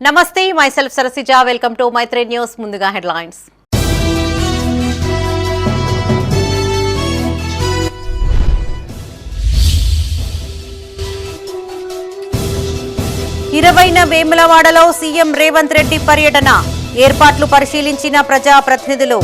నమస్తే myself Sarasija welcome to Maitri news ముందుగా headlines 20న వేములవాడలో సీఎం రేవంత్ రెడ్డి పర్యటన ఏర్పాట్లు పరిశీలించిన ప్రజా ప్రతినిధులు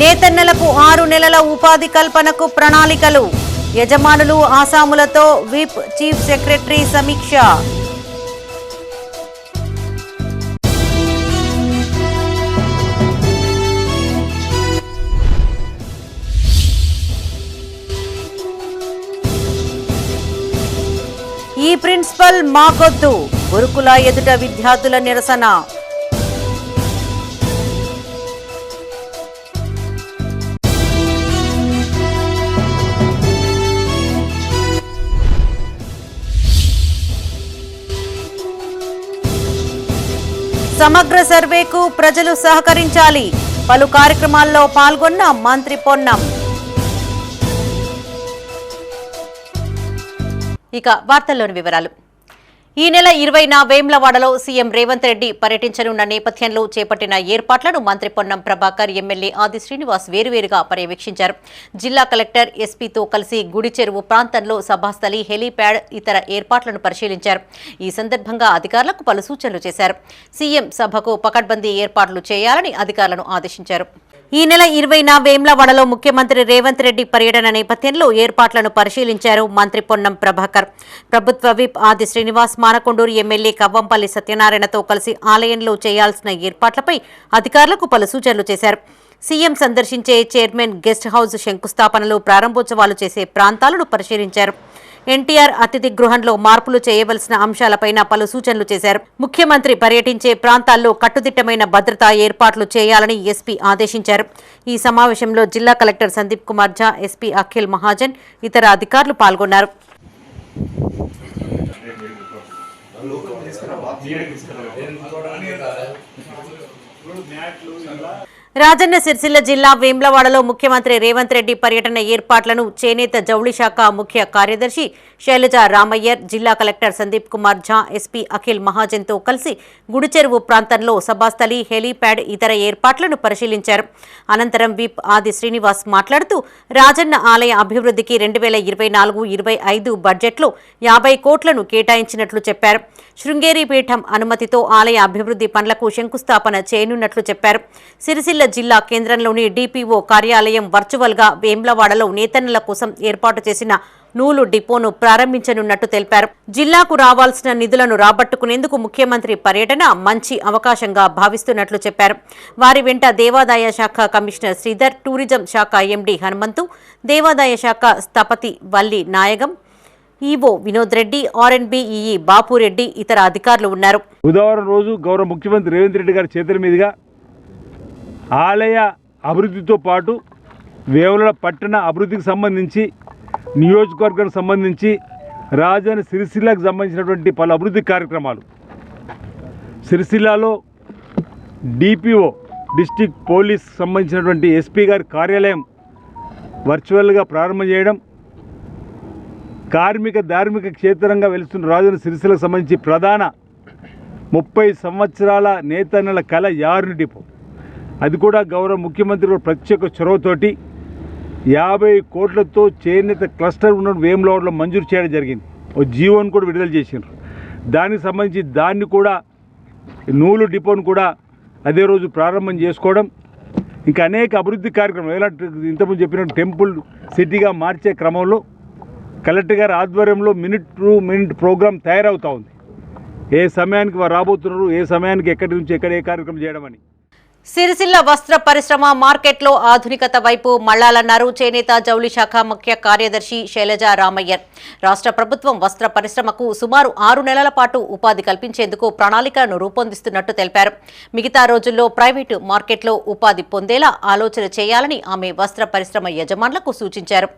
నేతన్నలకు 6 నెలల ఉపాధి కల్పనకు ప్రణాళికలు యజమానులు ఆసాములతో విప్ చీఫ్ సెక్రటరీ సమీక్ష ఈ ప్రిన్సిపల్ మాకొద్దు గురుకుల ఎదుట విద్యార్థుల నిరసన సమగ్ర సర్వేకు ప్రజలు సహకరించాలి పలు కార్యక్రమాల్లో పాల్గొన్న మంత్రి పొన్నం ఇక వార్తల్లోని వివరాలు ఈ నెల 20న వేములవాడలో సీఎం రేవంత్ రెడ్డి పర్యటించనున్న నేపథ్యంలో చేపట్టిన ఏర్పాట్లను మంత్రి పొన్నం ప్రభాకర్ ఎమ్మెల్యే ఆది శ్రీనివాస్ వేరువేరుగా పర్యవేక్షించారు జిల్లా కలెక్టర్ ఎస్పీతో కలిసి గుడి చెరువు ప్రాంతంలో సభాస్థలి హెలీప్యాడ్ ఇతర ఏర్పాట్లను పరిశీలించారు ఈ సందర్భంగా అధికారులకు పలు సూచనలు చేశారు సీఎం సభకు పకడ్బందీ ఏర్పాట్లు చేయాలని అధికారులను ఆదేశించారు ఈ నెల 20న వేములవాడలో ముఖ్యమంత్రి రేవంత్ రెడ్డి పర్యటన నేపథ్యంలో ఏర్పాట్లను పరిశీలించారు మంత్రి పొన్నం ప్రభాకర్ ప్రభుత్వ విప్ ఆది శ్రీనివాస్ మానకొండూరు ఎమ్మెల్యే కవ్వంపల్లి సత్యనారాయణతో కలిసి ఆలయంలో చేయాల్సిన ఏర్పాట్లపై అధికారులకు పలు సూచనలు చేశారు సీఎం సందర్శించే చైర్మన్ గెస్ట్ హౌస్ శంకుస్థాపనలు ప్రారంభోత్సవాలు చేసే ప్రాంతాలను పరిశీలించారు ఎన్టీఆర్ అతిథి గృహంలో మార్పులు చేయవలసిన అంశాలపైన పలు సూచనలు చేశారు ముఖ్యమంత్రి పర్యటించే ప్రాంతాల్లో కట్టుదిట్టమైన భద్రతా ఏర్పాట్లు చేయాలని ఎస్పీ ఆదేశించారు ఈ సమావేశంలో జిల్లా కలెక్టర్ సందీప్ కుమార్ ఝా ఎస్పీ అఖిల్ మహాజన్ ఇతర అధికారులు పాల్గొన్నారు రాజన్న సిరిసిల్ల జిల్లా వేములవాడలో ముఖ్యమంత్రి రేవంత్ రెడ్డి పర్యటన ఏర్పాట్లను చేనేత జౌళి శాఖ ముఖ్య కార్యదర్శి శైలజ రామయ్యర్ జిల్లా కలెక్టర్ సందీప్ కుమార్ ఝా ఎస్పీ అఖిల్ మహాజన్తో కలిసి గుడి చెరువు ప్రాంతంలో సభాస్థలి హెలీప్యాడ్ ఇతర ఏర్పాట్లను పరిశీలించారు అనంతరం విప్ ఆది శ్రీనివాస్ మాట్లాడుతూ రాజన్న ఆలయ అభివృద్ధికి 2024-25 బడ్జెట్లో 50 కోట్లను కేటాయించినట్లు చెప్పారు శృంగేరి పీఠం అనుమతితో ఆలయ అభివృద్ధి పనులకు శంకుస్థాపన చేయనున్నట్లు చెప్పారు సిరిసిల్ల జిల్లా కేంద్రంలోని డిపిఓ కార్యాలయం వర్చువల్ గా వేములవాడలో నేతన్నల కోసం ఏర్పాటు చేసిన నూలు డిపోను ప్రారంభించనున్నట్టు తెలిపారు జిల్లాకు రావాల్సిన నిధులను రాబట్టుకునేందుకు ముఖ్యమంత్రి పర్యటన మంచి అవకాశంగా భావిస్తున్నట్లు చెప్పారు వారి వెంట దేవాదాయ శాఖ కమిషనర్ శ్రీధర్ టూరిజం శాఖ ఎండీ హనుమంతు దేవాదాయ శాఖ స్థపతి Valli Nayagam EO Vinod Reddy RNB EE Bapureddy ఇతర అధికారులు ఉన్నారు బుధవారం రోజు గౌరవ ముఖ్యమంత్రి రేవంత్ రెడ్డి గారి చేతుల మీదుగా ఆలయ అభివృద్ధితో పాటు వేములవాడ పట్టణ అభివృద్ధికి సంబంధించి నియోజకవర్గానికి సంబంధించి రాజన్న సిరిసిల్లకు సంబంధించినటువంటి పలు అభివృద్ధి కార్యక్రమాలు సిరిసిల్లలో డిపిఓ డిస్ట్రిక్ట్ పోలీస్ సంబంధించినటువంటి ఎస్పీ గారి కార్యాలయం వర్చువల్గా ప్రారంభం చేయడం కార్మిక ధార్మిక క్షేత్రంగా వెలుస్తున్న రాజన్న సిరిసిల్లకు సంబంధించి ప్రధాన 30 సంవత్సరాల నేతన్నల కళ యారుని డిపో అది కూడా గౌరవ ముఖ్యమంత్రి ప్రత్యేక చొరవతోటి 50 కోట్లతో చేనేత క్లస్టర్ ఉన్న వేములవాడలో మంజూరు చేయడం జరిగింది ఓ జీవోను కూడా విడుదల చేసినారు దానికి సంబంధించి దాన్ని కూడా నూలు డిపోను కూడా అదే రోజు ప్రారంభం చేసుకోవడం ఇంకా అనేక అభివృద్ధి కార్యక్రమాలు ఎలా ఇంతకుముందు చెప్పినట్టు టెంపుల్ సిటీగా మార్చే క్రమంలో కలెక్టర్ గారి ఆధ్వర్యంలో మినిట్ టు మినిట్ ప్రోగ్రాం తయారవుతూ ఉంది ఏ సమయానికి వారు రాబోతున్నారు ఏ సమయానికి ఎక్కడి నుంచి ఎక్కడ ఏ కార్యక్రమం చేయడం అని సిరిసిల్ల వస్త్ర పరిశ్రమ మార్కెట్లో ఆధునికత వైపు మళ్లాలన్నారు చేనేత జౌళి శాఖ ముఖ్య కార్యదర్శి శైలజ రామయ్యర్ రాష్ట్ర ప్రభుత్వం వస్త్ర పరిశ్రమకు సుమారు 6 నెలల పాటు ఉపాధి కల్పించేందుకు ప్రణాళికలను రూపొందిస్తున్నట్టు తెలిపారు మిగతా రోజుల్లో ప్రైవేటు మార్కెట్లో ఉపాధి పొందేలా ఆలోచన చేయాలని ఆమె వస్త్ర పరిశ్రమ యజమానులకు సూచించారు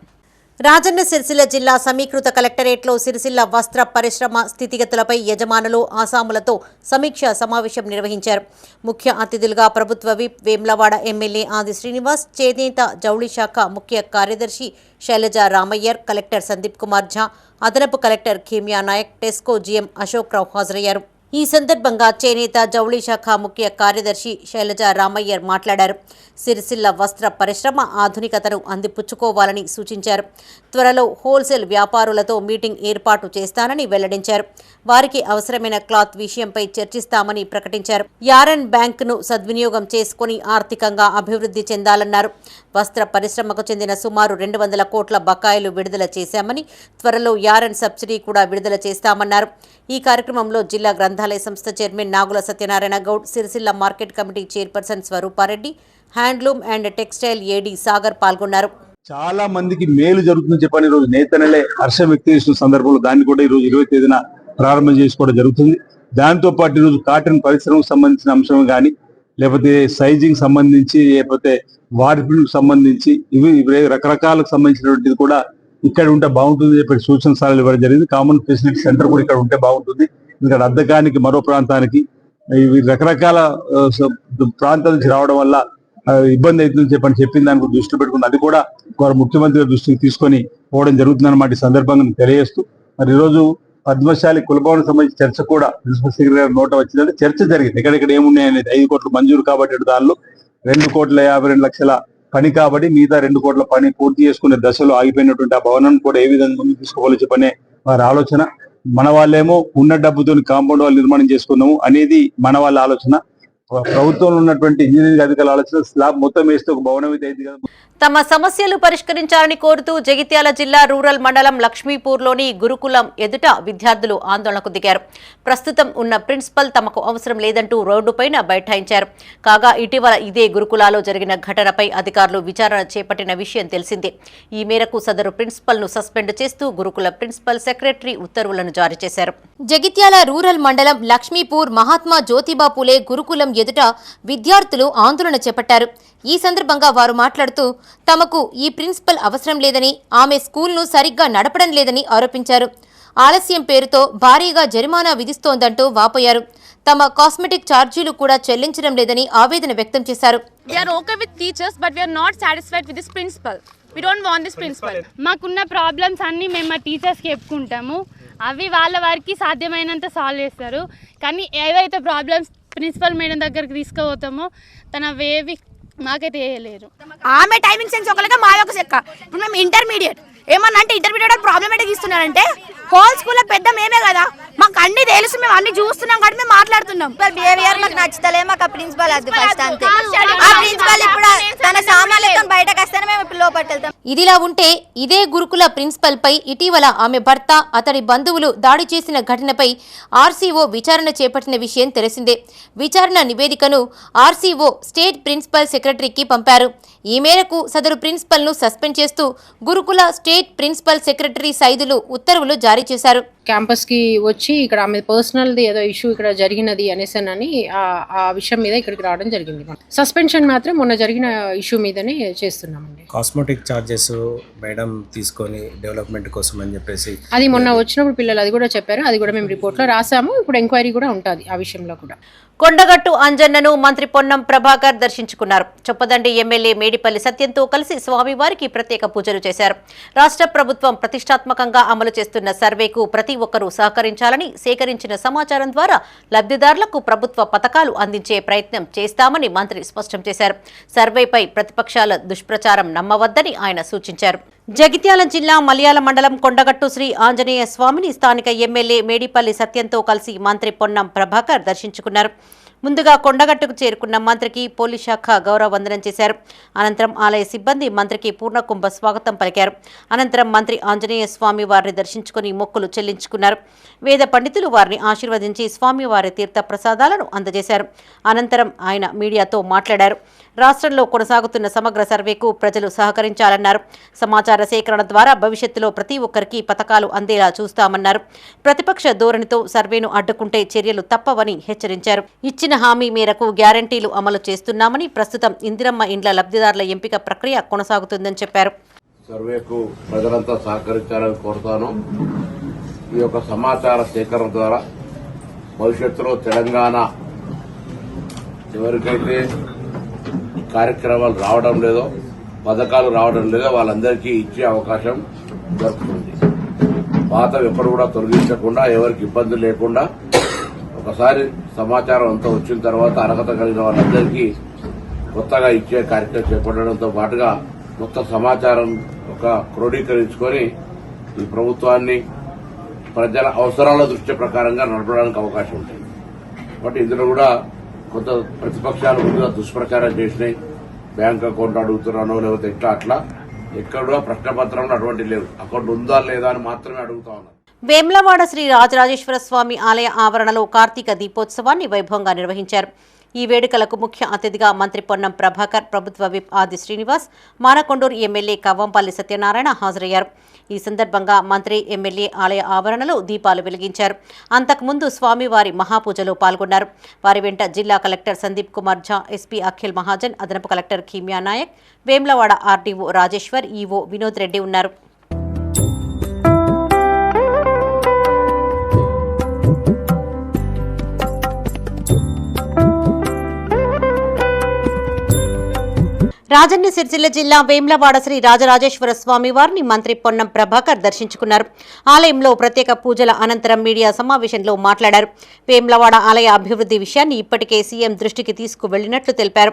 రాజన్న సిరిసిల్ల జిల్లా సమీకృత కలెక్టరేట్లో సిరిసిల్ల వస్త్ర పరిశ్రమ స్థితిగతులపై యజమానులు ఆసాములతో సమీక్ష సమావేశం నిర్వహించారు. ముఖ్య అతిథులుగా ప్రభుత్వ విప్ వేములవాడ ఎమ్మెల్యే ఆది శ్రీనివాస్, చేనేత జౌళి శాఖ ముఖ్య కార్యదర్శి శైలజ రామయ్యర్, కలెక్టర్ సందీప్ కుమార్ ఝా, అదనపు collector Khemia Naik, TESCO GM Ashok Rao హాజరయ్యారు. ఈ సందర్భంగా చేనేత జౌళి శాఖ ముఖ్య కార్యదర్శి శైలజ రామయ్యర్ మాట్లాడారు. సిరిసిల్ల వస్త్ర పరిశ్రమ ఆధునికతను అందిపుచ్చుకోవాలని సూచించారు. త్వరలో హోల్సేల్ వ్యాపారులతో మీటింగ్ ఏర్పాటు చేస్తానని వెల్లడించారు. వారికి అవసరమైన క్లాత్ విషయంపై చర్చిస్తామని ప్రకటించారు. యారన్ బ్యాంకును సద్వినియోగం చేసుకుని ఆర్థికంగా అభివృద్ధి చెందాలన్నారు. వస్త్ర పరిశ్రమకు చెందిన సుమారు 200 కోట్ల బకాయిలు విడుదల చేశామని, త్వరలో యారన్ సబ్సిడీ కూడా విడుదల చేస్తామన్నారు. ఈ కార్యక్రమంలో జిల్లా గ్రంథాలయ సంస్థ chairman Nagula Satyanarayana Goud, Sircilla market committee chairperson Swarupa Reddy, handloom and textile ఏడీ సాగర్ పాల్గొన్నారు. చాలా మందికి మేలు జరుగుతుందని చెప్పని ఈరోజు నేతనలే హర్షం వ్యక్తం చేసిన సందర్భంలో దాన్ని కూడా ఈరోజు 20వ తేదీన ప్రారంభం చేసుకోవడం జరుగుతుంది. దాంతో పాటు ఈరోజు కాటన్ పరిశ్రమకు సంబంధించిన అంశం కానీ, లేకపోతే సైజింగ్ సంబంధించి, లేకపోతే వార్పిలకు సంబంధించి ఇవి రకరకాలకు సంబంధించినటువంటిది కూడా ఇక్కడ ఉంటే బాగుంటుంది చెప్పి సూచన సలహాలు ఇవ్వడం జరిగింది. కామన్ ఫెసిలిటీ సెంటర్ కూడా ఇక్కడ ఉంటే బాగుంటుంది. ఇక్కడ అద్దకానికి మరో ప్రాంతానికి ఇవి రకరకాల ప్రాంతాల నుంచి రావడం వల్ల ఇబ్బంది అవుతుందని చెప్పని చెప్పిన దానికి దృష్టిలో పెట్టుకుని అది కూడా వారు ముఖ్యమంత్రి దృష్టికి తీసుకొని పోవడం జరుగుతుందన్నమాట ఈ సందర్భంగా తెలియజేస్తూ, మరి ఈరోజు పద్మశాలి కులభవన్ సంబంధించి చర్చ కూడా ప్రిన్సిపల్ సెక్రటరీ గారి నోట వచ్చిందంటే చర్చ జరిగింది. ఎక్కడెక్కడ ఏమున్నాయి అనేది 5 కోట్లు మంజూరు కాబట్టి దానిలో 2,52,00,000 పని కాబట్టి మిగతా 2 కోట్ల పని పూర్తి చేసుకునే దశలో ఆగిపోయినటువంటి ఆ భవనాన్ని కూడా ఏ విధంగా ముందుకు తీసుకోవాలో చెప్పనే వారి ఆలోచన. మన వాళ్ళేమో ఉన్న డబ్బుతో కాంపౌండ్ వాళ్ళు నిర్మాణం చేసుకుందాము అనేది మన వాళ్ళ ఆలోచన. ప్రభుత్వంలో ఉన్నటువంటి ఇంజనీరింగ్ అధికారుల ఆలోచన స్లాబ్ మొత్తం వేస్తే ఒక భవనం అయితే అయింది కదా. తమ సమస్యలు పరిష్కరించాలని కోరుతూ జగిత్యాల జిల్లా రూరల్ మండలం లక్ష్మీపూర్లోని గురుకులం ఎదుట విద్యార్థులు ఆందోళనకు దిగారు. ప్రస్తుతం ఉన్న ప్రిన్సిపల్ తమకు అవసరం లేదంటూ రోడ్డుపైన బైఠాయించారు. కాగా ఇటీవల ఇదే గురుకులాలో జరిగిన ఘటనపై అధికారులు విచారణ చేపట్టిన విషయం తెలిసిందే. ఈ మేరకు సదరు ప్రిన్సిపల్ ను సస్పెండ్ చేస్తూ గురుకుల ప్రిన్సిపల్ సెక్రటరీ ఉత్తర్వులను జారీ చేశారు. జగిత్యాల రూరల్ మండలం లక్ష్మీపూర్ మహాత్మా జ్యోతిబా పూలే గురుకులం ఎదుట విద్యార్థులు ఆందోళన చేపట్టారు. ఈ సందర్భంగా వారు మాట్లాడుతూ తమకు ఈ ప్రిన్సిపల్ అవసరం లేదని, ఆమె స్కూల్ను సరిగ్గా నడపడం లేదని ఆరోపించారు. ఆలస్యం పేరుతో భారీగా జరిమానా విధిస్తోందంటూ వాపోయారు. తమ కాస్మెటిక్ ఛార్జీలు కూడా చెల్లించడం లేదని ఆవేదన వ్యక్తం చేశారు. We are okay with teachers, but we are not satisfied with this principal. We don't want this principal. మాకున్న ప్రాబ్లమ్స్ అన్నీ మేము మా టీచర్స్కి చెప్పుకుంటాము. అవి వాళ్ళ వారికి సాధ్యమైనంత సాల్వ్ చేస్తారు. కానీ ఏవైతే ప్రాబ్లమ్స్ ప్రిన్సిపల్ మేడం దగ్గరికి తీసుకుపోతామో తన వేవి మాకైతే వేయలేరు. ఆమె టైమింగ్ సెన్స్ ఒకలాగా మా యొక్క సెక్క. ఇప్పుడు మేము ఇంటర్మీడియట్ ఏమన్నా అంటే ఇంటర్మీడియట్ ప్రాబ్లమేటిక్ ఇస్తున్నారంటే హోల్ స్కూల్లో పెద్ద మేమే కదా, మాకు అన్ని తెలుసు, మేము అన్ని చూస్తున్నాం కాబట్టి మేము మాట్లాడుతున్నాం. బిహేవియర్ మాకు నచ్చతలే, మాకు ఆ ప్రిన్సిపల్ అది ఫస్ట్ అంతే. ఆ ప్రిన్సిపల్ ఇప్పుడు తన సామాన్లతో బయటకు వస్తేనే మేము ఇప్పుడు లోపలికి వెళ్తాం. ఇదిలా ఉంటే ఇదే గురుకుల ప్రిన్సిపల్ పై ఇటీవల ఆమె భర్త, అతడి బంధువులు దాడి చేసిన ఘటనపై ఆర్సీఓ విచారణ చేపట్టిన విషయం తెలిసిందే. విచారణ నివేదికను ఆర్సీఓ స్టేట్ ప్రిన్సిపల్ సెక్రటరీకి పంపారు. ఈ మేరకు సదరు ప్రిన్సిపల్ ను సస్పెండ్ చేస్తూ గురుకుల స్టేట్ ప్రిన్సిపల్ సెక్రటరీ సైదులు ఉత్తర్వులు జారీ చేశారు. క్యాంపస్కి వచ్చి ఇక్కడ ఆమె పర్సనల్ది ఏదో ఇష్యూ ఇక్కడ జరిగినది అనేసానని ఆ విషయం మీద ఇక్కడికి రావడం జరిగింది. సస్పెన్షన్ మాత్రం మొన్న జరిగిన ఇష్యూ మీదనే చేస్తున్నామండి. కాస్మెటిక్ చార్జెస్ మేడం తీసుకొని డెవలప్మెంట్ కోసం అని చెప్పేసి అది మొన్న వచ్చినప్పుడు పిల్లలు అది కూడా చెప్పారు. అది కూడా మేము రిపోర్ట్లో రాసాము. ఇప్పుడు ఎంక్వైరీ కూడా ఉంటుంది ఆ విషయంలో కూడా. కొండగట్టు అంజన్నను మంత్రి పొన్నం ప్రభాకర్ దర్శించుకున్నారు. చొప్పదండి ఎమ్మెల్యే మేడిపల్లి సత్యంతో కలిసి స్వామివారికి ప్రత్యేక పూజలు చేశారు. రాష్ట్ర ప్రభుత్వం ప్రతిష్టాత్మకంగా అమలు చేస్తున్న సర్వేకు ప్రతి ఒక్కరూ సహకరించాలని, సేకరించిన సమాచారం ద్వారా లబ్ధిదారులకు ప్రభుత్వ పథకాలు అందించే ప్రయత్నం చేస్తామని మంత్రి స్పష్టం చేశారు. సర్వేపై ప్రతిపక్షాల దుష్ప్రచారం నమ్మవద్దని ఆయన సూచించారు. జగిత్యాల జిల్లా మలయాళ మండలం కొండగట్టు శ్రీ ఆంజనేయ స్వామిని స్థానిక ఎమ్మెల్యే మేడిపల్లి సత్యంతో కలిసి మంత్రి పొన్నం ప్రభాకర్ దర్శించుకున్నారు. ముందుగా కొండగట్టుకు చేరుకున్న మంత్రికి పోలీస్ శాఖ గౌరవ వందనం చేశారు. అనంతరం ఆలయ సిబ్బంది మంత్రికి పూర్ణకుంభ స్వాగతం పలికారు. అనంతరం మంత్రి ఆంజనేయ స్వామి వారిని దర్శించుకుని మొక్కులు చెల్లించుకున్నారు. వేద పండితులు వారిని ఆశీర్వదించి స్వామివారి తీర్థ ప్రసాదాలను అందజేశారు. అనంతరం ఆయన మీడియాతో మాట్లాడారు. రాష్ట్రంలో కొనసాగుతున్న సమగ్ర సర్వేకు ప్రజలు సహకరించాలన్నారు. సమాచార సేకరణ ద్వారా భవిష్యత్తులో ప్రతి ఒక్కరికి పథకాలు అందేలా చూస్తామన్నారు. ప్రతిపక్ష ధోరణితో సర్వేను అడ్డుకుంటే చర్యలు తప్పవని హెచ్చరించారు. ఇచ్చిన హామీ మేరకు గ్యారంటీలు అమలు చేస్తున్నామని, ప్రస్తుతం ఇందిరమ్మ ఇండ్ల లబ్ధిదారుల ఎంపిక ప్రక్రియ కొనసాగుతుందని చెప్పారు. సర్వేకు ప్రజలంతా సహకరించాలని కోరుతాను. ఈ యొక్క సమాచార సేకరణ ద్వారా భవిష్యత్తులో తెలంగాణ ఎవరికైతే కార్యక్రమాలు రావడం లేదో, పథకాలు రావడం లేదో వాళ్ళందరికీ ఇచ్చే అవకాశం దొరుకుతుంది. పాతవి ఎప్పుడు కూడా తొలగించకుండా, ఎవరికి ఇబ్బంది లేకుండా ఒకసారి సమాచారం అంతా వచ్చిన తర్వాత అర్హత కలిగిన వాళ్ళందరికీ కొత్తగా ఇచ్చే కార్యక్రమం చేపట్టడంతో పాటుగా మొత్తం సమాచారం ఒక క్రోడీకరించుకొని ఈ ప్రభుత్వాన్ని ప్రజల అవసరాల దృష్టి ప్రకారంగా నడపడానికి అవకాశం ఉంటుంది. కాబట్టి ఇందులో కూడా కొంత ప్రతిపక్షాలు ముందుగా దుష్ప్రచారం చేసినాయి. బ్యాంక్ అకౌంట్ అడుగుతున్నానో లేకపోతే ఇట్లా అట్లా ఎక్కడ ప్రశ్నపత్రంలో అటువంటి లేవు. అకౌంట్ ఉందా లేదా అని మాత్రమే అడుగుతా ఉన్నారు. వేములవాడ శ్రీ రాజరాజేశ్వర స్వామి ఆలయ ఆవరణలో కార్తీక దీపోత్సవాన్ని వైభవంగా నిర్వహించారు. ఈ వేడుకలకు ముఖ్య అతిథిగా మంత్రి పొన్నం ప్రభాకర్, ప్రభుత్వ విప్ ఆది శ్రీనివాస్, మానకొండూరు ఎమ్మెల్యే కవ్వంపల్లి సత్యనారాయణ హాజరయ్యారు. ఈ సందర్భంగా మంత్రి, ఎమ్మెల్యే ఆలయ ఆవరణలో దీపాలు వెలిగించారు. అంతకుముందు స్వామివారి మహాపూజలో పాల్గొన్నారు. వారి వెంట జిల్లా కలెక్టర్ సందీప్ కుమార్ ఝా, ఎస్పీ అఖిల్ మహాజన్, అదనపు collector Kimiya Naik, Vemulawada RDO Rajeshwar, EO Vinod Reddy ఉన్నారు. రాజన్న సిరిసిల్ల జిల్లా వేములవాడ శ్రీ రాజరాజేశ్వర స్వామి వారిని మంత్రి పొన్నం ప్రభాకర్ దర్శించుకున్నారు. ఆలయంలో ప్రత్యేక పూజల అనంతరం మీడియా సమావేశంలో మాట్లాడారు. వేములవాడ ఆలయ అభివృద్ధి విషయాన్ని ఇప్పటికే సీఎం దృష్టికి తీసుకువెళ్లినట్లు తెలిపారు.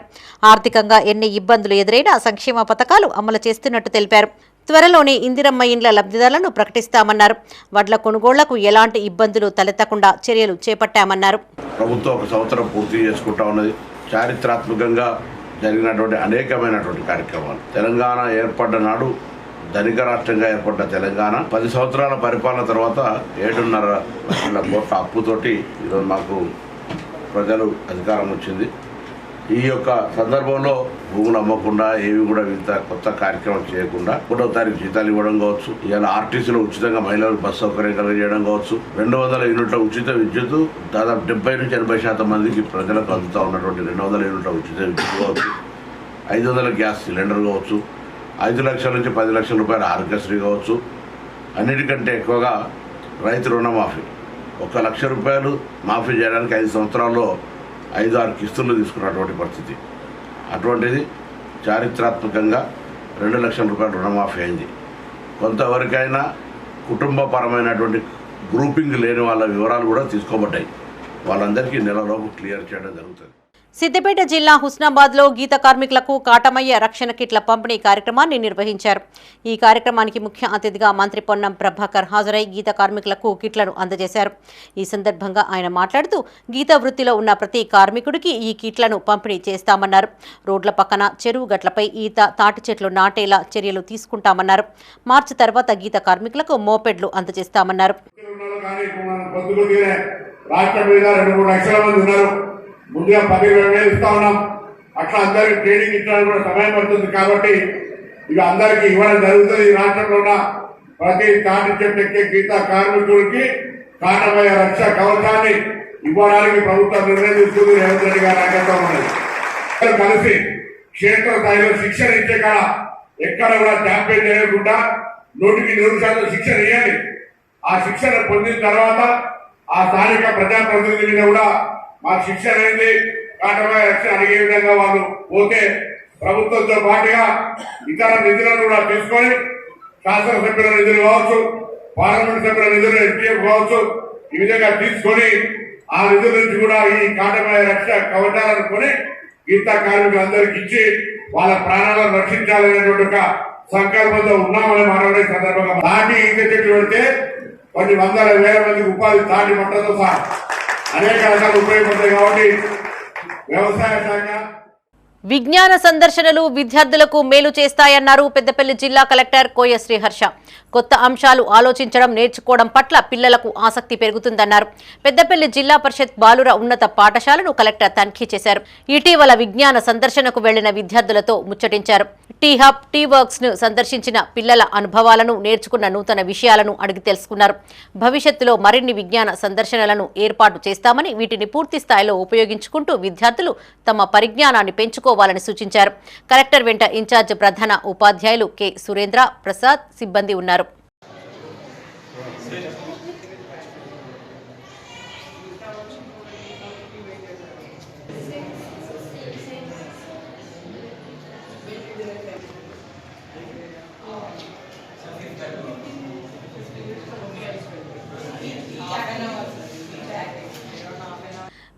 ఆర్థికంగా ఎన్ని ఇబ్బందులు ఎదురైనా సంక్షేమ పథకాలు అమలు చేస్తున్నట్టు తెలిపారు. త్వరలోనే ఇందిరమ్మ ఇండ్ల లబ్ధిదారులను ప్రకటిస్తామన్నారు. వడ్ల కొనుగోళ్లకు ఎలాంటి ఇబ్బందులు తలెత్తకుండా చర్యలు చేపట్టామన్నారు. ప్రభుత్వం ఒక సంవత్సరం పూర్తి చేసుకుంటా ఉన్నది. చారిత్రాత్మకంగా జరిగినటువంటి అనేకమైనటువంటి కార్యక్రమాలు. తెలంగాణ ఏర్పడ్డ నాడు ధనిక రాష్ట్రంగా ఏర్పడ్డ తెలంగాణ 10 సంవత్సరాల పరిపాలన తర్వాత 7.5 లక్షల కోట్ల అప్పుతోటి ఈరోజు మాకు ప్రజలు అధికారం వచ్చింది. ఈ యొక్క సందర్భంలో భూములు అమ్మకుండా, ఏవి కూడా ఇంత కొత్త కార్యక్రమం చేయకుండా 1వ తారీఖు జీతాలు ఇవ్వడం కావచ్చు, ఇవాళ ఆర్టీసీలో ఉచితంగా మహిళలకు బస్సు సౌకర్యం కలిగజేయడం కావచ్చు, 200 యూనిట్ల ఉచిత విద్యుత్ దాదాపు 70 నుంచి 80% మందికి ప్రజలకు అందుతా ఉన్నటువంటి 200 యూనిట్ల ఉచిత విద్యుత్ కావచ్చు, 500 గ్యాస్ సిలిండర్ కావచ్చు, 5 లక్షల నుంచి 10 లక్షల రూపాయల ఆరోగ్యశ్రీ కావచ్చు, అన్నిటికంటే ఎక్కువగా రైతు రుణమాఫీ 1 లక్ష రూపాయలు మాఫీ చేయడానికి 5 సంవత్సరాల్లో 5-6 కిస్తులు తీసుకున్నటువంటి పరిస్థితి. అటువంటిది చారిత్రాత్మకంగా 2 లక్షల రూపాయల రుణమాఫీ అయింది. కొంతవరకైనా కుటుంబపరమైనటువంటి గ్రూపింగ్ లేని వాళ్ళ వివరాలు కూడా తీసుకోబడ్డాయి. వాళ్ళందరికీ నెలలోపు క్లియర్ చేయడం జరుగుతుంది. సిద్దిపేట జిల్లా హుస్నాబాద్లో గీత కార్మికులకు కాటమయ్య రక్షణ కిట్ల పంపిణీ కార్యక్రమాన్ని నిర్వహించారు. ఈ కార్యక్రమానికి ముఖ్య అతిథిగా మంత్రి పొన్నం ప్రభాకర్ హాజరై గీత కార్మికులకు కిట్లను అందజేశారు. ఈ సందర్భంగా ఆయన మాట్లాడుతూ గీత వృత్తిలో ఉన్న ప్రతి కార్మికుడికి ఈ కిట్లను పంపిణీ చేస్తామన్నారు. రోడ్ల పక్కన, చెరువు గట్లపై ఈత, తాటి చెట్లు నాటేలా చర్యలు తీసుకుంటామన్నారు. మార్చి తర్వాత గీత కార్మికులకు మోపెడ్లు అందజేస్తామన్నారు. ముందుగా 10,000 ఇస్తా ఉన్నాం. అట్లా అందరికి ట్రైనింగ్ ఇచ్చడానికి కూడా సమయం పడుతుంది. కాబట్టి ఇక అందరికి ఇవ్వడం జరుగుతుంది. ఈ రాష్ట్రంలో ఉన్న ప్రతి తాటి చెట్టు ఎక్కే గీత కార్మికుడికి కాటమయ్య రక్ష కవచాన్ని ఇవ్వడానికి ప్రభుత్వం నిర్ణయం తీసుకుంది. రేవంత్ రెడ్డి గారి నాయకత్వం ఉన్నది. కలిసి క్షేత్ర స్థాయిలో శిక్షణ ఇచ్చే కాడ ఎక్కడ కూడా క్యాంపెయిన్ చేయకుండా 100% శిక్షణ ఇవ్వాలి. ఆ శిక్షణ పొందిన తర్వాత ఆ స్థానిక ప్రజాప్రతినిధి మీద కూడా మా శిక్షణ అయింది, కాటమయ్య రక్షణ అడిగే విధంగా వాళ్ళు పోతే ప్రభుత్వంతో పాటుగా ఇతర నిధులను కూడా తీసుకొని, శాసనసభ్యుల నిధులు కావచ్చు, పార్లమెంట్ సభ్యుల నిధులు, ఎస్పీఎఫ్ కావచ్చు, ఈ విధంగా తీసుకొని ఆ నిధుల నుంచి కూడా ఈ కాటమయ్య రక్షణ కవచాలను కొని గీతా కార్మికులందరికీ ఇచ్చి వాళ్ళ ప్రాణాలను రక్షించాలనేటువంటి ఒక సంకల్పంతో ఉన్నామని మాట్లాడే సందర్భంగా తాటి ఈత చెట్లు పెడితే కొన్ని వందల వేల మందికి ఉపాధి తాటి మంటతో సహా అనేక రకాలు ఉపయోగపడతాయి. కాబట్టి వ్యవసాయ శాఖ విజ్ఞాన సందర్శనలు విద్యార్థులకు మేలు చేస్తాయన్నారు పెద్దపల్లి జిల్లా కలెక్టర్ కోయ శ్రీహర్ష. కొత్త అంశాలు ఆలోచించడం నేర్చుకోవడం పట్ల పిల్లలకు ఆసక్తి పెరుగుతుందన్నారు. పెద్దపల్లి జిల్లా పరిషత్ బాలుర ఉన్నత పాఠశాలను కలెక్టర్ తనిఖీ చేశారు. ఇటీవల విజ్ఞాన సందర్శనకు వెళ్లిన విద్యార్థులతో ముచ్చటించారు. టీ హబ్, టీ వర్క్స్ ను సందర్శించిన పిల్లల అనుభవాలను, నేర్చుకున్న నూతన విషయాలను అడిగి తెలుసుకున్నారు. భవిష్యత్తులో మరిన్ని విజ్ఞాన సందర్శనలను ఏర్పాటు చేస్తామని, వీటిని పూర్తి స్థాయిలో ఉపయోగించుకుంటూ విద్యార్థులు తమ పరిజ్ఞానాన్ని పెంచుకోవాలని సూచించారు. కలెక్టర్ వెంట ఇన్ఛార్జ్ ప్రధాన ఉపాధ్యాయులు కె సురేంద్ర ప్రసాద్ సిబ్బంది ఉన్నారు.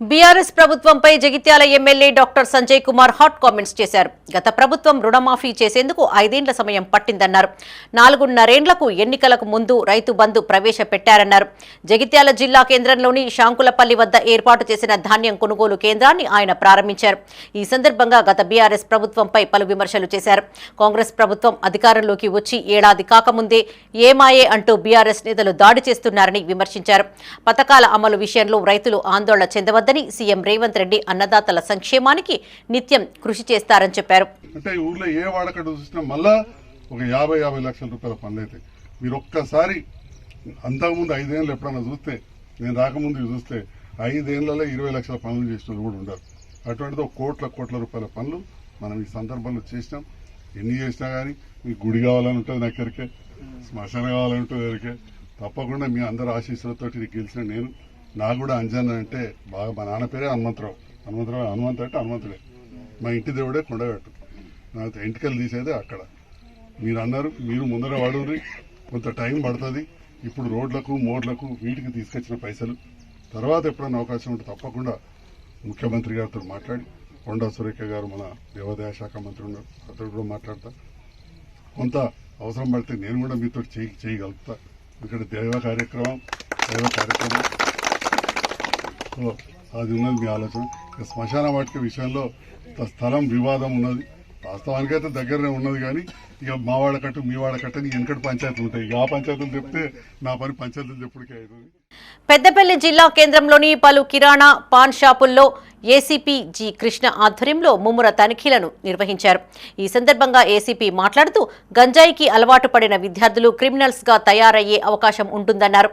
బీఆర్ఎస్ ప్రభుత్వంపై Jagtial MLA doctor Sanjay Kumar hot comments చేశారు. గత ప్రభుత్వం రుణమాఫీ చేసేందుకు 5 ఏళ్ల సమయం పట్టిందన్నారు. 4.5 ఏళ్లకు ఎన్నికలకు ముందు రైతు బంధు ప్రవేశపెట్టారన్నారు. జగిత్యాల జిల్లా కేంద్రంలోని శాంకులపల్లి వద్ద ఏర్పాటు చేసిన ధాన్యం కొనుగోలు కేంద్రాన్ని ఆయన ప్రారంభించారు. ఈ సందర్భంగా గత బీఆర్ఎస్ ప్రభుత్వంపై పలు విమర్శలు చేశారు. కాంగ్రెస్ ప్రభుత్వం అధికారంలోకి వచ్చి ఏడాది కాకముందే ఏమాయే అంటూ బీఆర్ఎస్ నేతలు దాడి చేస్తున్నారని విమర్శించారు. పథకాల అమలు విషయంలో రైతులు ఆందోళన చెందవద్దని సీఎం రేవంత్ రెడ్డి అన్నదాతల సంక్షేమానికి నిత్యం కృషి చేస్తారని చెప్పారు. అంటే ఊర్లో ఏ వాడకట్టు చూసినా మళ్ళా ఒక 50 లక్షల రూపాయల పనులు అయితే మీరు ఒక్కసారి అంతకుముందు 5 ఏళ్ళు ఎప్పుడన్నా చూస్తే, నేను రాకముందు చూస్తే 5 ఏళ్లలో 20 లక్షల పనులు చేసిన కూడా ఉండరు. అటువంటిది కోట్ల రూపాయల పనులు మనం ఈ సందర్భంలో చేసినాం. ఎన్ని చేసినా కానీ మీకు గుడి కావాలని ఉంటుంది, నా దగ్గరికే శ్మశానం కావాలని ఉంటుంది దగ్గరికే. తప్పకుండా మీ అందరి ఆశీస్సులతో ఇది గెలిచిన నేను. నాకు కూడా అంజన్ అంటే బాగా, మా నాన్న పేరే హనుమంతరావు. హనుమంత్ అంటే హనుమంతుడే. మా ఇంటి దేవుడే కొండగట్టు. నాకు ఎంటికలు తీసేదే అక్కడ. మీరు అన్నారు, మీరు ముందర వాడుర్రి, కొంత టైం పడుతుంది. ఇప్పుడు రోడ్లకు, మోర్లకు, వీటికి తీసుకొచ్చిన పైసలు తర్వాత ఎప్పుడైనా అవకాశం ఉంటే తప్పకుండా ముఖ్యమంత్రి గారితో మాట్లాడి, కొండా సురేఖ గారు మన దేవాదాయ శాఖ మంత్రి ఉన్నారు, అతడు కూడా మాట్లాడతా. కొంత అవసరం పడితే నేను కూడా మీతో చేయగలుగుతా. ఎందుకంటే దైవ కార్యక్రమం అది ఉన్నది మీ ఆలోచన. శ్మశాన వాటిక విషయంలో స్థలం వివాదం ఉన్నది. వాస్తవానికైతే దగ్గరనే ఉన్నది, కానీ ఇక మా వాడకట్టు మీ వాడకట్టు అని వెనకటి పంచాయతీలు ఉంటాయి. ఇక ఆ పంచాయతీలు చెప్తే నా పని పంచాయతీలు చెప్పుడికే అవుతుంది. పెద్దపల్లి జిల్లా కేంద్రంలోని పలు కిరాణా, పాన్ షాపుల్లో ఏసీపీ జి కృష్ణ ఆధ్వర్యంలో ముమ్మర తనిఖీలను నిర్వహించారు. ఈ సందర్భంగా ఏసీపీ మాట్లాడుతూ గంజాయికి అలవాటు పడిన విద్యార్థులు క్రిమినల్స్ గా తయారయ్యే అవకాశం ఉంటుందన్నారు.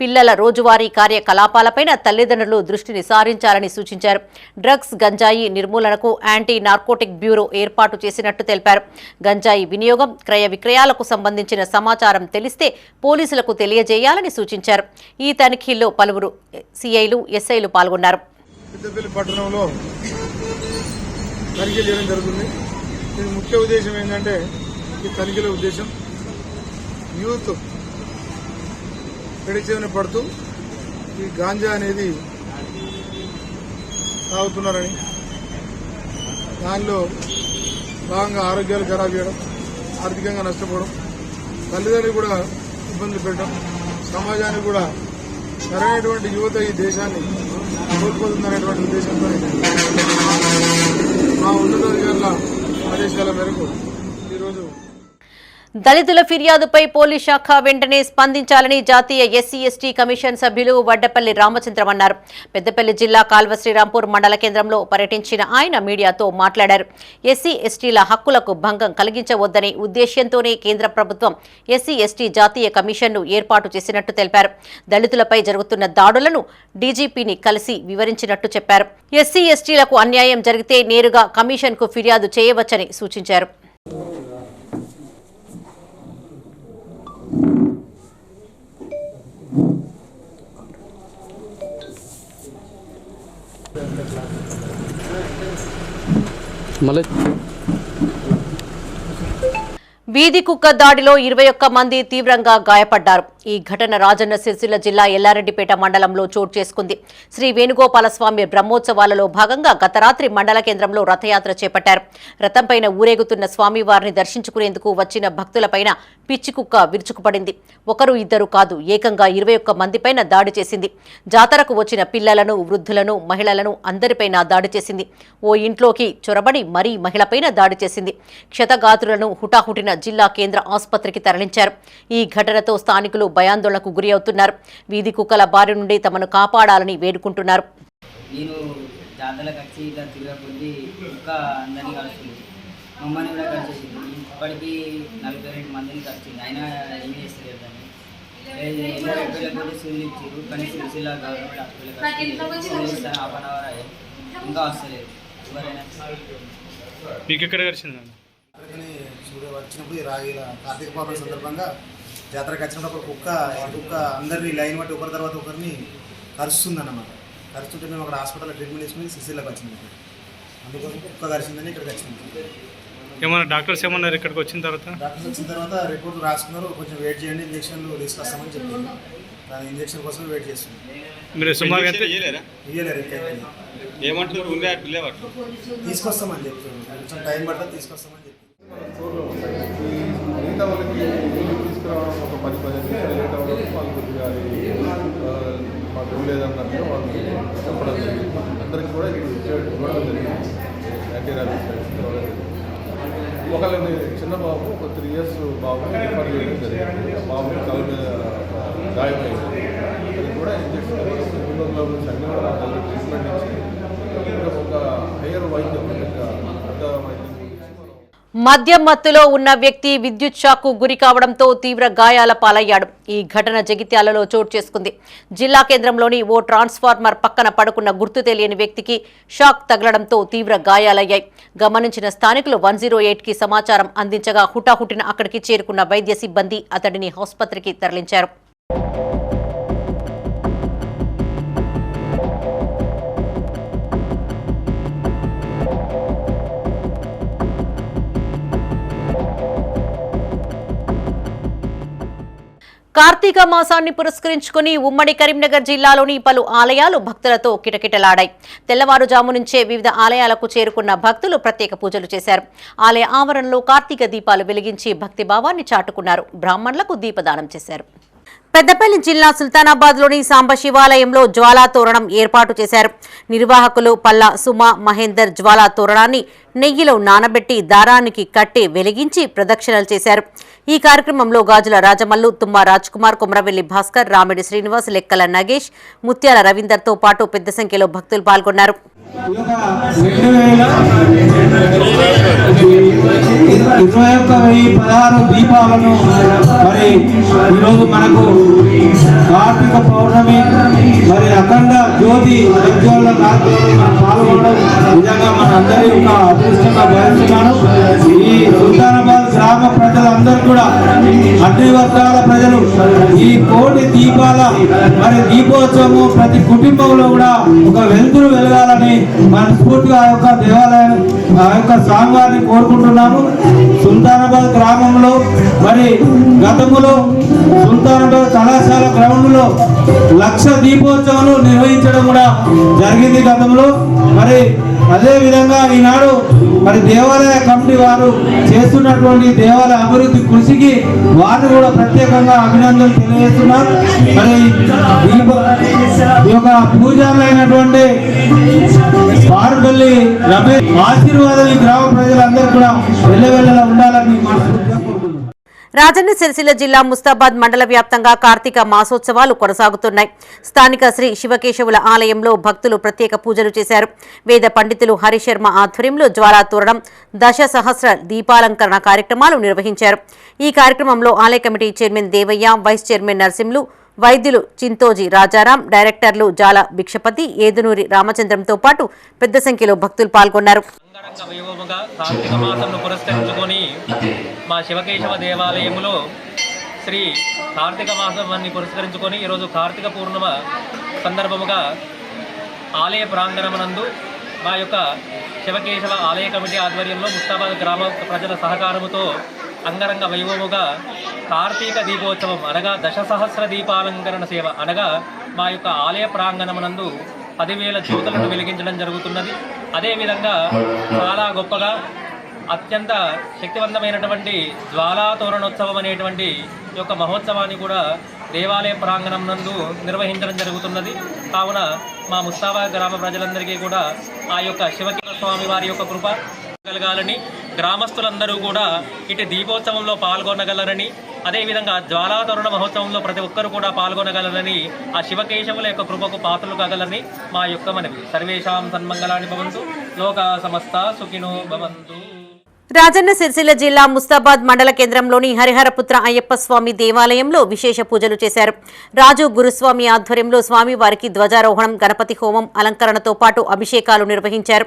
పిల్లల రోజువారీ కార్యకలాపాలపైన తల్లిదండ్రులు దృష్టిని సారించాలని సూచించారు. డ్రగ్స్, గంజాయి నిర్మూలనకు యాంటీ నార్కోటిక్ బ్యూరో ఏర్పాటు చేసినట్టు తెలిపారు. గంజాయి వినియోగం, క్రయ విక్రయాలకు సంబంధించిన సమాచారం తెలిస్తే పోలీసులకు తెలియజేయాలని సూచించారు. ఈ తనిఖీల్లో పలువురు సీఐలు, ఎస్ఐలు పాల్గొన్నారు. పెద్దపల్లి పట్టణంలో తనిఖీ చేయడం జరుగుతుంది. దీని ముఖ్య ఉద్దేశం ఏంటంటే, ఈ తనిఖీల ఉద్దేశం యూత్ పెడిచేవన పడుతూ ఈ గాంజా అనేది తాగుతున్నారని, దానిలో భాగంగా ఆరోగ్యాలు ఖరాబ్ చేయడం, ఆర్థికంగా నష్టపోవడం, తల్లిదండ్రులు కూడా ఇబ్బందులు పెట్టడం, సమాజానికి కూడా సరైనటువంటి యువత ఈ దేశాన్ని కోల్పోతుందనేటువంటి ఉద్దేశంతో మా ఉన్నతాధికారుల ఆదేశాల మేరకు ఈరోజు దళితుల ఫిర్యాదుపై పోలీస్ శాఖ వెంటనే స్పందించాలని జాతీయ ఎస్సీ ఎస్టీ కమిషన్ సభ్యులు వడ్డపల్లి రామచంద్రం అన్నారు. పెద్దపల్లి జిల్లా కాల్వ శ్రీరాంపూర్ మండల కేంద్రంలో పర్యటించిన ఆయన మీడియాతో మాట్లాడారు. ఎస్సీ ఎస్టీల హక్కులకు భంగం కలిగించవద్దనే ఉద్దేశ్యంతోనే కేంద్ర ప్రభుత్వం ఎస్సీ ఎస్టీ జాతీయ కమిషన్ను ఏర్పాటు చేసినట్టు తెలిపారు. దళితులపై జరుగుతున్న దాడులను డీజీపీని కలిసి వివరించినట్టు చెప్పారు. ఎస్సీ ఎస్టీలకు అన్యాయం జరిగితే నేరుగా కమిషన్కు ఫిర్యాదు చేయవచ్చని సూచించారు. వీధి కుక్క దాడిలో 21 మంది తీవ్రంగా గాయపడ్డారు. ఈ ఘటన రాజన్న సిరిసిల్ల జిల్లా ఎల్లారెడ్డిపేట మండలంలో చోటు చేసుకుంది. శ్రీ వేణుగోపాలస్వామి బ్రహ్మోత్సవాలలో భాగంగా గత రాత్రి మండల కేంద్రంలో రథయాత్ర చేపట్టారు. రథంపైన ఊరేగుతున్న స్వామివారిని దర్శించుకునేందుకు వచ్చిన భక్తులపైన పిచ్చి కుక్క విరుచుకుపడింది. ఒకరు ఇద్దరు కాదు, ఏకంగా 21 మందిపైన దాడి చేసింది. జాతరకు వచ్చిన పిల్లలను, వృద్ధులను, మహిళలను అందరిపైన దాడి చేసింది. ఓ ఇంట్లోకి చొరబడి మరీ మహిళపైన దాడి చేసింది. క్షతగాత్రులను హుటాహుటిన జిల్లా కేంద్ర ఆసుపత్రికి తరలించారు. ఈ ఘటనతో స్థానికులు భయాందోళనకు గురి అవుతున్నారు. వీధి కుక్కల బారి నుండి తమను కాపాడాలని వేడుకుంటున్నారు. నేను జాతరకు వచ్చి ఇలా తిరగకుంది కుక్క అందరినీ కలుస్తుంది, మమ్మల్ని కూడా కలిసేసింది. ఇప్పటికీ 42 మందిని కలిసింది, అయినా ఏం చేస్తలేదు అని వెళ్ళకపోతే సూలు ఇచ్చారు. కానీ Sircilla government hospital half an hour అయ్యాయి, ఇంకా వస్తలేదు. ఎవరైనా మీకు ఎక్కడ కలిసింది? వచ్చినప్పుడు రాగిల కార్తీక పౌర్ణమి సందర్భంగా జాతరకు వచ్చినప్పుడు కుక్క అందరినీ లైన్ బట్టి ఒకరి తర్వాత ఒకరిని కరుస్తుంది అన్నమాట. కరుస్తుంటే మేము అక్కడ హాస్పిటల్లో ట్రీట్మెంట్ తీసుకుని సిసిల్లోకి వచ్చింది. అందుకోసం కుక్క కరిచిందని ఇక్కడికి వచ్చింది. ఏమన్నా డాక్టర్స్ ఏమన్నారు ఇక్కడికి వచ్చిన తర్వాత? డాక్టర్స్ వచ్చిన తర్వాత రిపోర్ట్లు రాసుకున్నారు, కొంచెం వెయిట్ చేయండి, ఇంజక్షన్లు తీసుకొస్తామని చెప్పింది. దాని ఇంజక్షన్ కోసం వెయిట్ చేస్తుంది. మీరు సుమారుగా ఇవ్వలేరు ఏమంటారు, తీసుకొస్తామని చెప్తున్నారు. కొంచెం టైం పడుతుంది, తీసుకొస్తామని చెప్పి మిగతా వాళ్ళకి తీసుకురావడం ఒక 10-15 నిమిషాలు లేట్ అవ్వడం వాళ్ళు కొద్దిగా మాకు ఇవ్వలేదన్నట్టుగా వాళ్ళు చెప్పడం జరిగింది. అందరికీ కూడా ఇవ్వడం జరిగింది. యాంటీ ర్యాబిస్ ఒకళ్ళని చిన్న బాబు, ఒక 3 years బాబుని రిఫర్ చేయడం జరిగింది. బాబు తల మీద గాయమైంది. అది కూడా ఇంజక్షన్ ఇమ్యూనోగ్లోబులిన్స్ అన్నీ కూడా ట్రీట్మెంట్ ఇచ్చి ఒక హైయర్ వైద్యం పెద్ద వైద్యం. మద్యం మత్తులో ఉన్న వ్యక్తి విద్యుత్ షాక్కు గురి కావడంతో తీవ్ర గాయాల పాలయ్యాడు. ఈ ఘటన జగిత్యాలలో చోటు చేసుకుంది. జిల్లా కేంద్రంలోని ఓ ట్రాన్స్ఫార్మర్ పక్కన పడుకున్న గుర్తు తెలియని వ్యక్తికి షాక్ తగలడంతో తీవ్ర గాయాలయ్యాయి. గమనించిన స్థానికులు 108కి సమాచారం అందించగా హుటాహుటిన అక్కడికి చేరుకున్న వైద్య సిబ్బంది అతడిని ఆసుపత్రికి తరలించారు. కార్తీక మాసాన్ని పురస్కరించుకుని ఉమ్మడి కరీంనగర్ జిల్లాలోని పలు ఆలయాలు భక్తులతో కిటకిటలాడాయి. తెల్లవారుజాము నుంచే వివిధ ఆలయాలకు చేరుకున్న భక్తులు ప్రత్యేక పూజలు చేశారు. ఆలయ ఆవరణలో కార్తీక దీపాలు వెలిగించి భక్తిభావాన్ని చాటుకున్నారు. బ్రాహ్మణులకు దీపదానం చేశారు. పెద్దపల్లి జిల్లా సుల్తానాబాద్లోని సాంబ శివాలయంలో జ్వాలా తోరణం ఏర్పాటు చేశారు. నిర్వాహకులు పల్లా సుమ మహేందర్ జ్వాలా తోరణాన్ని నెయ్యిలో నానబెట్టి దారానికి కట్టి వెలిగించి ప్రదక్షిణలు చేశారు. ఈ కార్యక్రమంలో గాజుల రాజమల్లు, తుమ్మా రాజ్ కుమార్, కొమరవెల్లి భాస్కర్, రామిడి శ్రీనివాస్, లెక్కల నగేష్, ముత్యాల రవీందర్తో పాటు పెద్ద సంఖ్యలో భక్తులు పాల్గొన్నారు. 21,016 దీపాలను మరి ఈరోజు మనకు కార్తీక పౌర్ణమి మరి అఖండ జ్యోతి ప్రజ్వలన కార్యక్రమంలో మనం పాల్గొనడం నిజంగా మన అందరి యొక్క అదృష్టంగా భావిస్తున్నాను. ఈ సుల్తానాబాద్ గ్రామ ప్రజలందరూ కూడా అన్ని వర్గాల ప్రజలు ఈ కోటి దీపాల మరి దీపోత్సవము ప్రతి కుటుంబంలో కూడా ఒక వెలుతురు వెలగాలని మనస్ఫూర్తిగా ఆ యొక్క దేవాలయాన్ని ఆ యొక్క స్వామివారిని కోరుకుంటున్నాము. సుల్తానాబాద్ గ్రామంలో మరి గతంలో సుల్తానాబాద్ కళాశాల గ్రౌండ్ లో 1,00,000 దీపోత్సవాలు నిర్వహించడం కూడా జరిగింది గతంలో. మరి అదే విధంగా ఈనాడు మరి దేవాలయ కమిటీ వారు చేస్తున్నటువంటి దేవాలయ అభివృద్ధి కృషికి వారిని కూడా ప్రత్యేకంగా అభినందనలు తెలియజేస్తున్నారు. మరి ఈ యొక్క పూజారులైనటువంటి పారుపల్లి రమేష్ ఆశీర్వాదం ఈ గ్రామ ప్రజలందరూ కూడా వెళ్ళవెళ్ళలా ఉండాలని మనస్ఫూర్తిగా కోరుకుంటున్నాను. రాజన్న సిరిసిల్ల జిల్లా ముస్తాబాద్ మండల వ్యాప్తంగా కార్తీక మాసోత్సవాలు కొనసాగుతున్నాయి. స్థానిక శ్రీ శివకేశవుల ఆలయంలో భక్తులు ప్రత్యేక పూజలు చేశారు. వేద పండితులు హరిశర్మ ఆధ్వర్యంలో జ్వాలా తోరణం, 10 సహస్ర దీపాలంకరణ కార్యక్రమాలు నిర్వహించారు. ఈ కార్యక్రమంలో ఆలయ committee chairman Devayya, vice chairman Narasimhulu, వైద్యులు చింతోజీ రాజారాం, డైరెక్టర్లు జాల భిక్షపతి, ఏదునూరి రామచంద్రంతో పాటు పెద్ద సంఖ్యలో భక్తులు పాల్గొన్నారు. వైభవంగా కార్తీక మాసంను పురస్కరించుకొని మా శివకేశవ దేవాలయంలో శ్రీ కార్తీక మాసాన్ని పురస్కరించుకొని ఈరోజు కార్తీక పూర్ణిమ సందర్భముగా ఆలయ ప్రాంగణమునందు మా యొక్క శివకేశవ ఆలయ కమిటీ ఆధ్వర్యంలో ముస్తాబాద్ గ్రామ ప్రజల సహకారముతో అంగరంగ వైభవముగా కార్తీక దీపోత్సవం అనగా దశసహస్ర దీపాలంకరణ సేవ అనగా మా యొక్క ఆలయ ప్రాంగణమునందు 10,000 జ్యోతులను వెలిగించడం జరుగుతున్నది. అదేవిధంగా చాలా గొప్పగా అత్యంత శక్తివంతమైనటువంటి జ్వాలా తోరణోత్సవం అనేటువంటి ఈ యొక్క మహోత్సవాన్ని కూడా దేవాలయ ప్రాంగణం నందు నిర్వహించడం జరుగుతున్నది. కావున మా ముస్తాబా గ్రామ ప్రజలందరికీ కూడా ఆ యొక్క శివకేశవ స్వామి వారి యొక్క కృప కలగాలని, గ్రామస్తులందరూ కూడా ఇటు దీపోత్సవంలో పాల్గొనగలరని, అదేవిధంగా జ్వాలాతోరణ మహోత్సవంలో ప్రతి ఒక్కరూ కూడా పాల్గొనగలరని, ఆ శివకేశవుల యొక్క కృపకు పాత్రలు కాగలరని మా యొక్క మనవి. సర్వేషాం సన్మంగళాని భవంతు, లోకా సమస్త సుఖినో భవంతు. రాజన్న సిరిసిల్ల జిల్లా ముస్తాబాద్ మండల కేంద్రంలోని హరిహరపుత్ర అయ్యప్ప స్వామి దేవాలయంలో విశేష పూజలు చేశారు. రాజు గురుస్వామి ఆధ్వర్యంలో స్వామివారికి ధ్వజారోహణం, గణపతి హోమం, అలంకరణతో పాటు అభిషేకాలు నిర్వహించారు.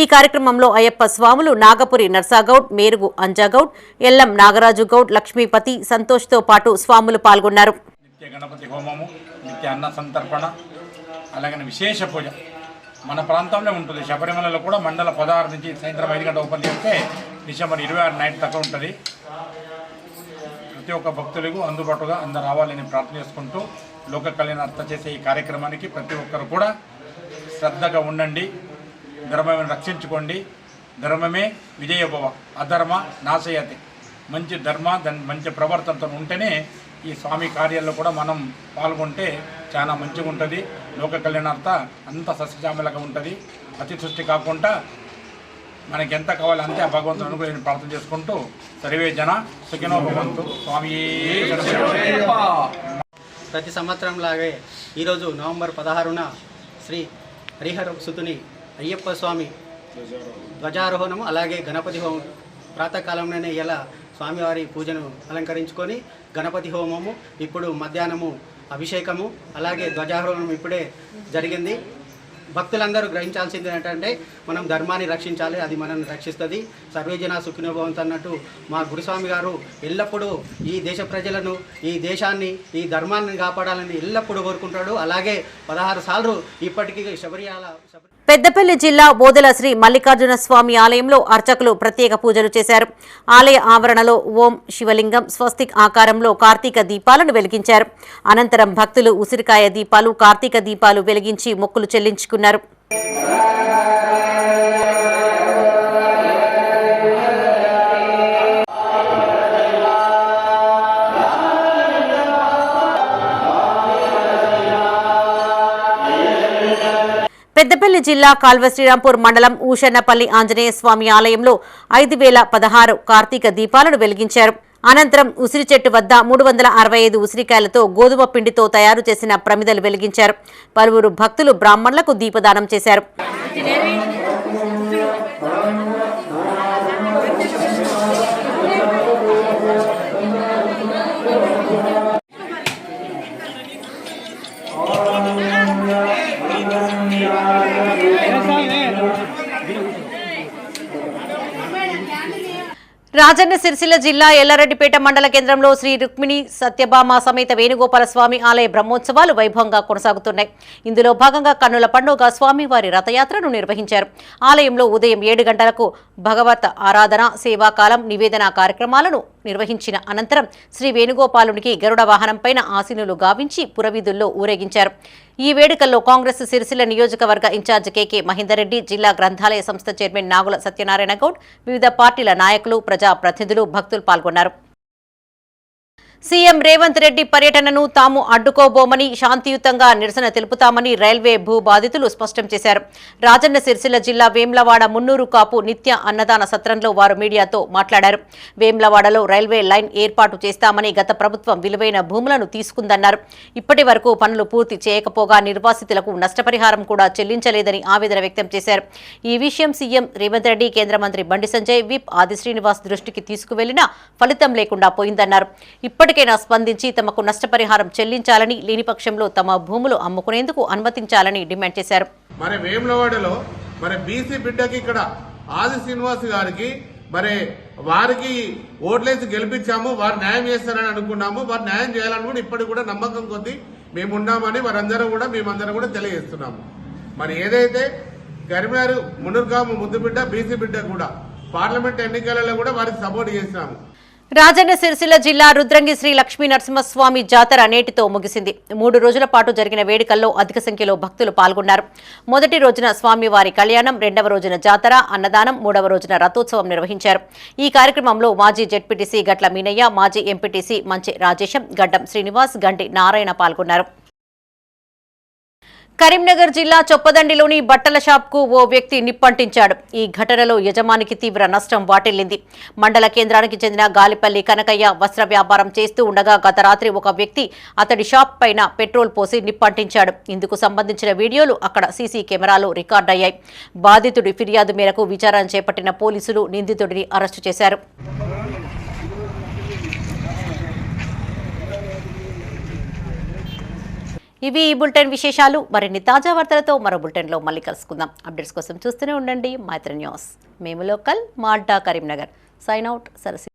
ఈ కార్యక్రమంలో అయ్యప్ప స్వాములు నాగపురి నర్సాగౌడ్, మేరుగు అంజాగౌడ్, ఎల్లం నాగరాజు గౌడ్, లక్ష్మీపతి, సంతోష్తో పాటు స్వాములు పాల్గొన్నారు. నిత్య గణపతి హోమము, నిత్య అన్న సంతర్పణ, అలాగే విశేష పూజ మన ప్రాంతంలో ఉంటుంది. శబరిమలలో కూడా మండల 16 నుంచి సాయంత్రం 5 గంటల ఓపెన్ చేస్తే డిసెంబర్ 26 నైట్ దాకా ఉంటుంది. ప్రతి ఒక్క భక్తులకు అందుబాటుగా అందరు రావాలని ప్రార్థన చేసుకుంటూ లోక కళ్యాణార్థం చేసే ఈ కార్యక్రమానికి ప్రతి ఒక్కరు కూడా శ్రద్ధగా ఉండండి. ధర్మమే రక్షించుకోండి. ధర్మమే విజయభవ, అధర్మ నాశయతి. మంచి ధర్మ మంచి ప్రవర్తనతో ఉంటేనే ఈ స్వామి కార్యాల్లో కూడా మనం పాల్గొంటే చాలా మంచిగా ఉంటుంది. లోక కళ్యాణార్థ అంత సస్యశ్యామలంగా ఉంటుంది. అతి సృష్టి కాకుండా మనకి ఎంత కావాలో అంతే ఆ భగవంతుని అనుగ్రహాన్ని ప్రార్థన చేసుకుంటూ సర్వే జన సుఖినో భవంతు. స్వామి ప్రతి సంవత్సరం లాగే ఈరోజు నవంబర్ 16న శ్రీ హరిహర సుతుని అయ్యప్ప స్వామి ధ్వజారోహణము అలాగే గణపతి హోమం ప్రాతకాలంలోనే ఇలా స్వామివారి పూజను అలంకరించుకొని గణపతి హోమము, ఇప్పుడు మధ్యాహ్నము అభిషేకము, అలాగే ధ్వజారోహణం ఇప్పుడే జరిగింది. భక్తులందరూ గ్రహించాల్సింది ఏంటంటే మనం ధర్మాన్ని రక్షించాలి, అది మనల్ని రక్షిస్తుంది. సర్వేజన సుఖినో భవంతు అన్నట్టు మా గురుస్వామి గారు ఎల్లప్పుడూ ఈ దేశ ప్రజలను, ఈ దేశాన్ని, ఈ ధర్మాన్ని కాపాడాలని ఎల్లప్పుడూ కోరుకుంటాడు. అలాగే 16 సార్లు ఇప్పటికీ పెద్దపల్లి జిల్లా బోదెల శ్రీ మల్లికార్జున స్వామి ఆలయంలో అర్చకులు ప్రత్యేక పూజలు చేశారు. ఆలయ ఆవరణలో ఓం శివలింగం, స్వస్తిక్ ఆకారంలో కార్తీక దీపాలను వెలిగించారు. అనంతరం భక్తులు ఉసిరికాయ దీపాలు, కార్తీక దీపాలు వెలిగించి మొక్కులు చెల్లించుకున్నారు. పెద్దపల్లి జిల్లా కాల్వ శ్రీరాంపూర్ మండలం ఊషన్నపల్లి ఆంజనేయ స్వామి ఆలయంలో 5,016 కార్తీక దీపాలను వెలిగించారు. అనంతరం ఉసిరి చెట్టు వద్ద 365 ఉసిరికాయలతో గోధుమ పిండితో తయారు చేసిన ప్రమిదలు వెలిగించారు. పలువురు భక్తులు బ్రాహ్మణులకు దీపదానం చేశారు. రాజన్న సిరిసిల్ల జిల్లా ఎల్లారెడ్డిపేట మండల కేంద్రంలో శ్రీ రుక్మిణి సత్యభామ సమేత వేణుగోపాల స్వామి ఆలయ బ్రహ్మోత్సవాలు వైభవంగా కొనసాగుతున్నాయి. ఇందులో భాగంగా కన్నుల పండుగ స్వామివారి రథయాత్రను నిర్వహించారు. ఆలయంలో ఉదయం 7 గంటలకు భగవత్ ఆరాధన, సేవాకాలం, నివేదన కార్యక్రమాలను నిర్వహించిన అనంతరం శ్రీ వేణుగోపాలునికి గరుడ వాహనంపైన ఆశీనులు గావించి పురవీధుల్లో ఊరేగించారు. ఈ వేడుకల్లో కాంగ్రెస్ సిరిసిల్ల నియోజకవర్గ ఇన్ఛార్జ్ కేకే మహేందర్ రెడ్డి, జిల్లా గ్రంథాలయ సంస్థ చైర్మన్ నాగుల సత్యనారాయణ గౌడ్, వివిధ పార్టీల నాయకులు, ప్రజా ప్రతినిధులు, భక్తులు పాల్గొన్నారు. సీఎం రేవంత్ రెడ్డి పర్యటనను తాము అడ్డుకోబోమని, శాంతియుతంగా నిరసన తెలుపుతామని రైల్వే భూ బాధితులు స్పష్టం చేశారు. రాజన్న సిరిసిల్ల జిల్లా వేమ్లవాడ మున్నూరు కాపు నిత్య అన్నదాన సత్రంలో వారు మీడియాతో మాట్లాడారు. వేమ్లవాడలో రైల్వే లైన్ ఏర్పాటు చేస్తామని గత ప్రభుత్వం విలువైన భూములను తీసుకుందన్నారు. ఇప్పటి వరకు పనులు పూర్తి చేయకపోగా నిర్వాసితులకు నష్టపరిహారం కూడా చెల్లించలేదని ఆవేదన వ్యక్తం చేశారు. ఈ విషయం సీఎం రేవంత్ రెడ్డి, కేంద్ర మంత్రి బండి సంజయ్, విప్ ఆది శ్రీనివాస్ దృష్టికి తీసుకువెళ్లినా ఫలితం లేకుండా పోయిందన్నారు. ఇప్పటికైనా స్పందించి తమకు నష్టపరిహారం చెల్లించాలని, లేని పక్షంలో తమ భూములు అమ్ముకునేందుకు అనుమతించాలని డిమాండ్ చేశారు. మరి వేములవాడలో మరి బీసీ బిడ్డకి ఇక్కడ ఆది శ్రీనివాస్ గారికి మరి వారికి ఓట్లేసి గెలిపించాము, వారు న్యాయం చేస్తారని అనుకున్నాము. వారు న్యాయం చేయాలని కూడా ఇప్పటికి కూడా నమ్మకం కొద్దీ మేము ఉన్నామని మేమందరం కూడా తెలియజేస్తున్నాము. మరి ఏదైతే కరీంనగర్ మున్నూరు కాపు ముద్దు బిడ్డ, బీసీ బిడ్డ కూడా పార్లమెంట్ ఎన్నికలలో కూడా వారికి సపోర్ట్ చేసినాము. రాజన్న సిరిసిల్ల జిల్లా రుద్రంగి శ్రీ లక్ష్మీ నరసింహస్వామి జాతర నేటితో ముగిసింది. 3 రోజుల పాటు జరిగిన వేడుకల్లో అధిక సంఖ్యలో భక్తులు పాల్గొన్నారు. మొదటి రోజున స్వామివారి కళ్యాణం, 2వ రోజున జాతర, అన్నదానం, 3వ రోజున రథోత్సవం నిర్వహించారు. ఈ కార్యక్రమంలో మాజీ జెడ్పీటీసీ గట్ల మీనయ్య, మాజీ ఎంపీటీసీ మంచి రాజేశం, గడ్డం శ్రీనివాస్, గంటి నారాయణ పాల్గొన్నారు. కరీంనగర్ జిల్లా చొప్పదండిలోని బట్టల షాప్కు ఓ వ్యక్తి నిప్పంటించాడు. ఈ ఘటనలో యజమానికి తీవ్ర నష్టం వాటిల్లింది. మండల కేంద్రానికి చెందిన గాలిపల్లి కనకయ్య వస్త్ర వ్యాపారం చేస్తూ ఉండగా గత రాత్రి ఒక వ్యక్తి అతడి షాప్ పైన పెట్రోల్ పోసి నిప్పంటించాడు. ఇందుకు సంబంధించిన వీడియోలు అక్కడ సీసీ కెమెరాలో రికార్డయ్యాయి. బాధితుడి ఫిర్యాదు మేరకు విచారణ చేపట్టిన పోలీసులు నిందితుడిని అరెస్టు చేశారు. ఇవి ఈ బులెటిన్ విశేషాలు. మరిన్ని తాజా వార్తలతో మరో బులెటిన్లో మళ్ళీ కలుసుకుందాం. అప్డేట్స్ కోసం చూస్తూనే ఉండండి మైత్రి న్యూస్. మేము లోకల్, మా అడ్డా కరీంనగర్. Sign out. సరసి.